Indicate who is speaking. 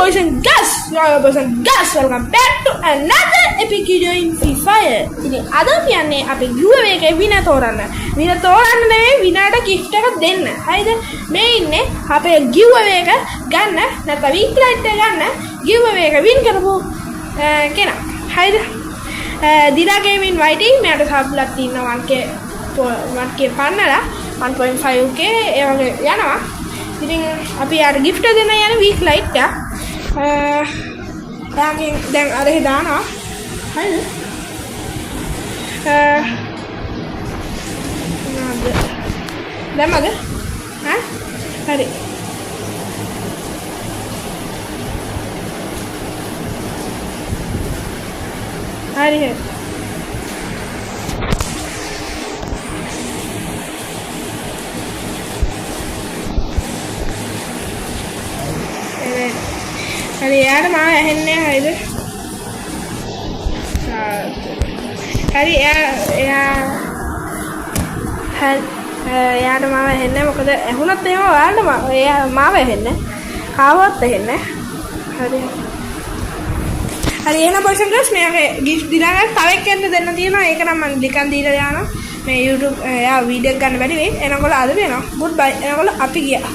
Speaker 1: boys and girls, welcome back to another epic video in Free Fire. ඉතින් අද කියන්නේ අපි giveaway එකේ winner තෝරන්න. winner තෝරන්න නෙවෙයි winner ට gift එකක් දෙන්න. හරිද? මේ ඉන්නේ අපේ giveaway එක ගන්න නැත්නම් week light එක ගන්න giveaway එක win කරපු කෙනා. හරිද? දිලා gaming writing මෙයාට සබ්ලක් තියෙනවා 1k පන්නලා 1.5k ඒ වගේ යනවා. ඉතින් අපි යාට gift දෙන්න යන week light එක දැන් අර දානවා. හරිද? දැම්මද? හරි. හරි. හරි යාට මාව ඇහෙන්නේ හරිද? හරි එයාට මාව ඇහෙන්නේ මොකද ඇහුණත් එහෙම ඔයාලට මාව ඇහෙන්නේ කාවත් ඇහෙන්නේ. හරි එහෙනම් boys and girls මෙයාගේ gift දීලා ගන්න තව එක්කෙනෙක් දෙන්න තියෙනවා. ඒක නම් මම ලිකන් දීලා දානවා. මේ YouTube එයා වීඩියෝ ගන්න බැරි වෙයි. එනකොට අද වෙනවා. good bye. එනකොට අපි ගියා.